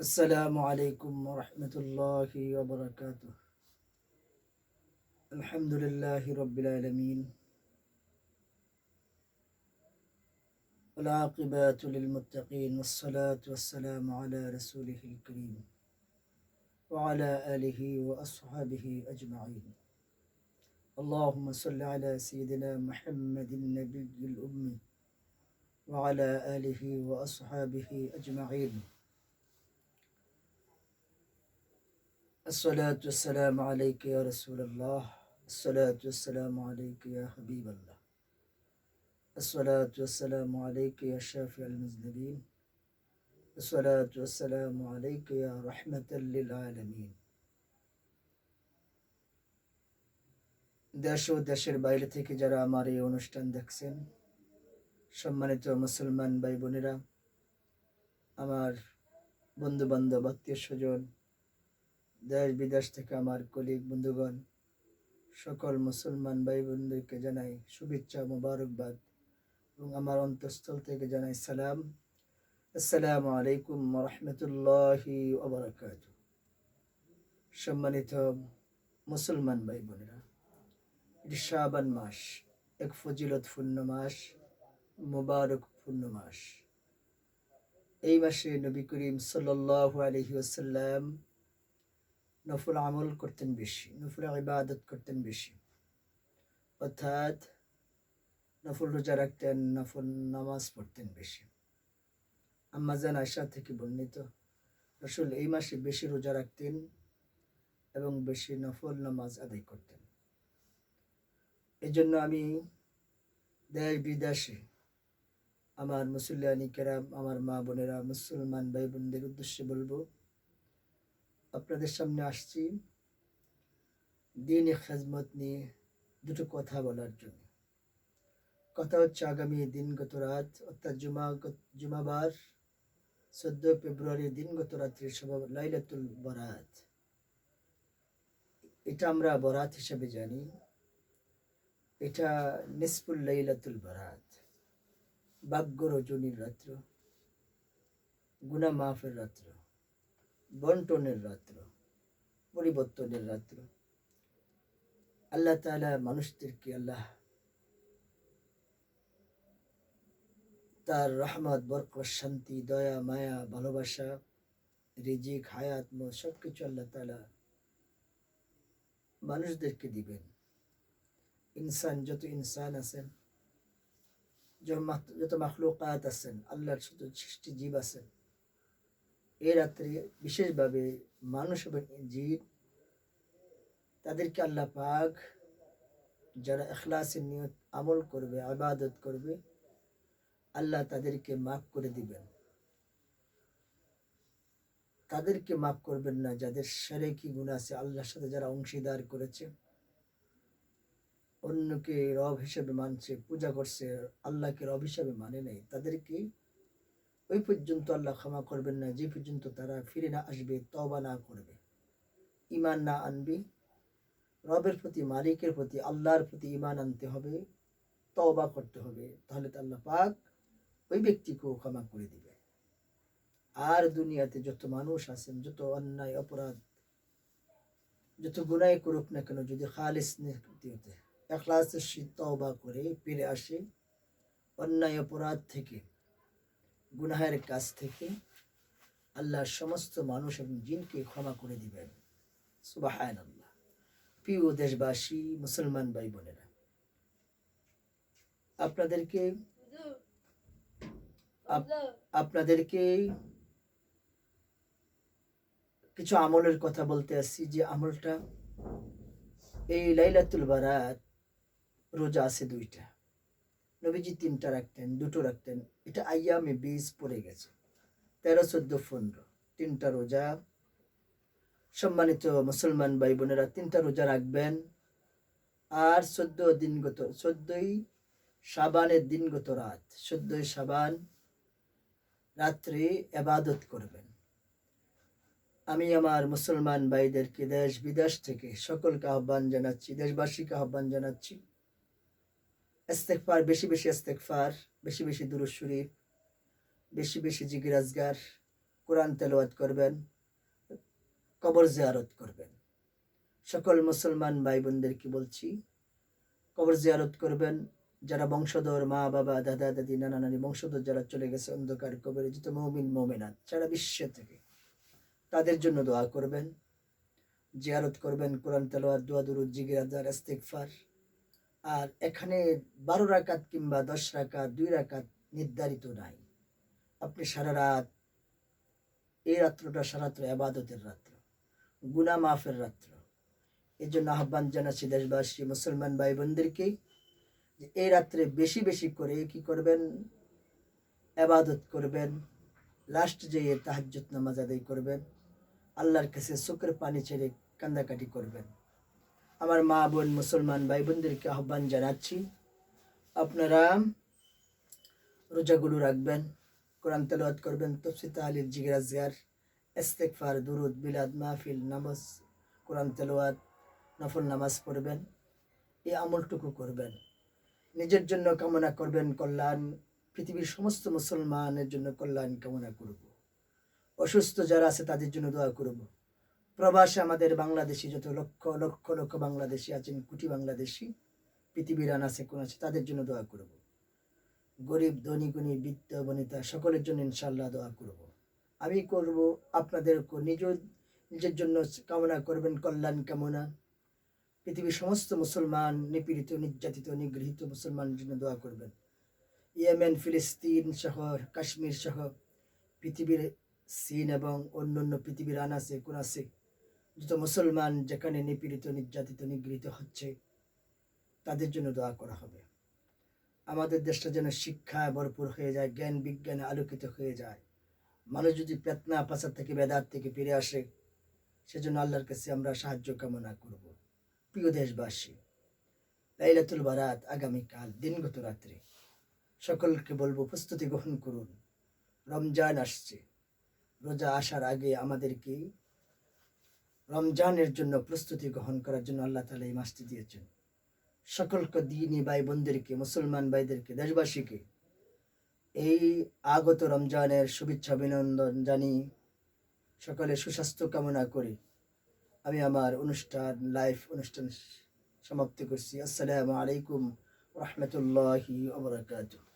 السلام عليكم ورحمة الله وبركاته. الحمد لله رب العالمين، والعاقبة للمتقين، والصلاة والسلام على رسوله الكريم وعلى آله وأصحابه أجمعين. اللهم صل على سيدنا محمد النبي الأمي وعلى آله وأصحابه أجمعين. الصلاة والسلام عليك يا رسول الله، الصلاة والسلام عليك يا حبيب الله، الصلاة والسلام عليك يا شافع المذنبين، الصلاة والسلام عليك يا رحمة للعالمين. দেশ ও দেশের বাইরে থেকে যারা আমার এই অনুষ্ঠান দেখছেন, সম্মানিত মুসলমান ভাই বোনেরা, আমার বন্ধু বান্ধব, আত্মীয় স্বজন, দেশ বিদেশ থেকে আমার কলিগ বন্ধুগণ, সকল মুসলমান ভাই বোনদেরকে জানাই শুভেচ্ছা, মোবারকবাদ এবং আমার অন্তঃস্থল থেকে জানাই সালাম। আসসালামু আলাইকুম ওয়া রাহমাতুল্লাহি ওয়া বারাকাতুহু। সম্মানিত মুসলমান ভাই বোনেরা, এটি শাবান মাস, এক ফজিলতপূর্ণ মাস, মুবারকপূর্ণ মাস। এই মাসে নবী করিম সাল্লাল্লাহু আলাইহি ওয়াসাল্লাম নফল আমল করতেন বেশি, নফল ইবাদত করতেন বেশি, অর্থাৎ নফল রোজা রাখতেন, নফল নামাজ পড়তেন বেশি। আম্মাজান আয়েশা থেকে বর্ণিত, রাসূল এই মাসে বেশি রোজা রাখতেন এবং বেশি নফল নামাজ আদায় করতেন। এই জন্য আমি দেশ বিদেশে আমার মুসল্লিয়ানি কেরাম, আমার মা বোনেরা, মুসলমান ভাই বোনদের উদ্দেশ্যে বলবো, আপনাদের সামনে আসছি দ্বীনি খেজমত নিয়ে দুটো কথা বলার জন্য। কথা হচ্ছে, আগামী দিনগত রাত অর্থাৎ জুমাবার 14 ফেব্রুয়ারি দিনগত রাত্রির সভা লাইলাতুল বরাত। এটা আমরা বরাত হিসেবে জানি, এটা নিসফুল লাইলাতুল বরাত, ভাগ্য রজনীর রাত্র, গুনাহ মাফের রাত্র, বন্টনের রাত্র, পরিবর্তনের রাত্র। আল্লাহ তাআলা মানুষদেরকে তার রহমত, বরকত, শান্তি, দয়া, মায়া, ভালোবাসা, রিজিক, হায়াত, মৌত সবকিছু আল্লাহ তাআলা মানুষদেরকে দিবেন। যত ইনসান আছেন, যত মাখলুকাত আছেন, আল্লাহর যত সৃষ্টি জীব আছেন, এই রাত্রে বিশেষভাবে মানুষ এবং জিন, তাদেরকে আল্লাহ পাক যারা ইখলাসের নিয়ত আমল করবে, ইবাদত করবে, আল্লাহ তাদেরকে মাফ করে দিবেন। তাদেরকে মাফ করবেন না যাদের শিরকি গুনাহ আছে, আল্লাহর সাথে যারা অংশীদার করেছে, অন্যকে রব হিসেবে মানছে, পূজা করছে, আল্লাহকে রব হিসেবে মানে নাই, তাদেরকে ওই পর্যন্ত আল্লাহ ক্ষমা করবেন না যে পর্যন্ত তারা ফিরে না আসবে, তওবা না করবে, ঈমান না আনবে। রবের প্রতি, মালিকের প্রতি, আল্লাহর প্রতি ঈমান আনতে হবে, তওবা করতে হবে, তাহলে তো আল্লাহ পাক ওই ব্যক্তিকেও ক্ষমা করে দিবে। আর দুনিয়াতে যত মানুষ আছেন, যত অন্যায় অপরাধ, যত গুনাহ করুক না কেন, যদি খালিস নিয়তে ইখলাসের সাথে তওবা করে ফিরে আসে অন্যায় অপরাধ থেকে, গুনাহের কাজ থেকে, আল্লাহ সমস্ত মানুষ এবং জিনকে ক্ষমা করে দিবেন। সুবহানাল্লাহ। প্রিয় দেশবাসী, মুসলমান ভাই বোনেরা, আপনাদেরকে কিছু আমলের কথা বলতে আসছি, যে আমলটা এই লাইলাতুল বারাত রোজা আছে দুইটা, নবীজি তিনটা রাখতেন, দুটো রাখতেন, এটা আইয়ামে 20 পড়ে গেছে, 13, 14, 15 তিনটা রোজা। সম্মানিত মুসলমান ভাই বোনেরা, তিনটা রোজা রাখবেন, আর 14ই শাবানের দিনগত রাত, 14ই শাবান রাত্রে ইবাদত করবেন। আমি আমার মুসলমান ভাইদেরকে দেশ বিদেশ থেকে সকলকে আহ্বান জানাচ্ছি, দেশবাসীকে আহ্বান জানাচ্ছি, ইস্তেগফার, বেশি বেশি ইস্তেগফার, বেশি বেশি দুরূদ শরীফ, বেশি বেশি জিকির আজগার, কোরআন তেলাওয়াত করবেন, কবর জিয়ারত করবেন। সকল মুসলমান ভাই বোনদেরকে বলছি, কবর জিয়ারত করবেন। যারা বংশধর, মা বাবা দাদা দাদি নানা নানি বংশধর যারা চলে গেছে অন্ধকার কবরে, যত মুমিন মুমিনাত সারা বিশ্ব থেকে, তাদের জন্য দোয়া করবেন, জিয়ারত করবেন, কোরআন তেলাওয়াত, দোয়া দুরূদ, জিকির আজকার, ইস্তিগফার। আর এখানে 12 রাকাত কিংবা 10 রাকাত, 2 রাকাত নির্ধারিত নাই। আপনি সারা রাত, এই রাত্রটা সারা রাত্র ইবাদতের রাত্র, গুনাহ মাফের রাত্র। এই জন্য আহ্বান জানাচ্ছি দেশবাসী মুসলমান ভাই বোনদেরকে যে এই রাত্রে বেশি বেশি করে কি করবেন, ইবাদত করবেন। লাস্ট যেয়ে তাহাজ্জুদ নামাজ আদায় করবেন, আল্লাহর কাছে চোখের পানি ছেড়ে কান্দাকাটি করবেন। আমার মা বোন মুসলমান ভাই বোনদেরকে আহ্বান জানাচ্ছি, আপনারা রোজাগুলো রাখবেন, কোরআন তেলাওয়াত করবেন, তাফসীর তাহলিল, জিকির আজকার, ইস্তিগফার, দুরূদ, মিলাদ, মাহফিল, নামাজ, কোরআন তেলাওয়াত, নফল নামাজ পড়বেন। এই আমলটুকু করবেন। নিজের জন্য কামনা করবেন কল্যাণ, পৃথিবীর সমস্ত মুসলমানের জন্য কল্যাণ কামনা করব। অসুস্থ যারা আছে তাদের জন্য দোয়া করব। প্রবাসে আমাদের বাংলাদেশি যত লক্ষ লক্ষ লক্ষ বাংলাদেশি আছেন, কোটি বাংলাদেশি পৃথিবীর আনাচে কোনাচে, তাদের জন্য দোয়া করব। গরিব ধনী গুণী বৃদ্ধ বনিতা সকলের জন্য ইনশাআল্লাহ দোয়া করব। আমি করব, আপনাদেরকে নিজের জন্য কামনা করবেন কল্যাণ কামনা। পৃথিবীর সমস্ত মুসলমান, নিপীড়িত নির্যাতিত নিগৃহীত মুসলমানের জন্য দোয়া করবেন। ইয়েমেন, ফিলিস্তিন সহ, কাশ্মীর সহ পৃথিবীর চীন এবং অন্যান্য পৃথিবীর আনাচে কোনাচে যত মুসলমান যেখানে নিপীড়িত নির্যাতিত নিগৃহীত হচ্ছে, তাদের জন্য দোয়া করা হবে। আমাদের দেশটা যেন শিক্ষায় ভরপুর হয়ে যায়, জ্ঞান বিজ্ঞানে আলোকিত হয়ে যায়। মানুষ যদি পেতনা পাচার থেকে, বেদাত থেকে ফিরে আসে, সেজন্য আল্লাহর কাছে আমরা সাহায্য কামনা করব। প্রিয় দেশবাসী, লাইলাতুল বারাত আগামীকাল দিনগত রাত্রে, সকলকে বলবো প্রস্তুতি গ্রহণ করুন। রমজান আসছে, রোজা আসার আগে আমাদেরকে রমজানের জন্য প্রস্তুতি গ্রহণ করার জন্য আল্লাহ তাআলা এই মাসটি দিয়েছেন। সকলকে দিনী ভাই বোনদেরকে, মুসলমান ভাইদেরকে, দেশবাসীকে এই আগত রমজানের শুভেচ্ছা অভিনন্দন জানিয়ে সকলে সুস্বাস্থ্য কামনা করি আমি আমার লাইভ অনুষ্ঠান সমাপ্তি করছি। আসসালামু আলাইকুম ওয়া রাহমাতুল্লাহি ওয়া বারাকাতুহু।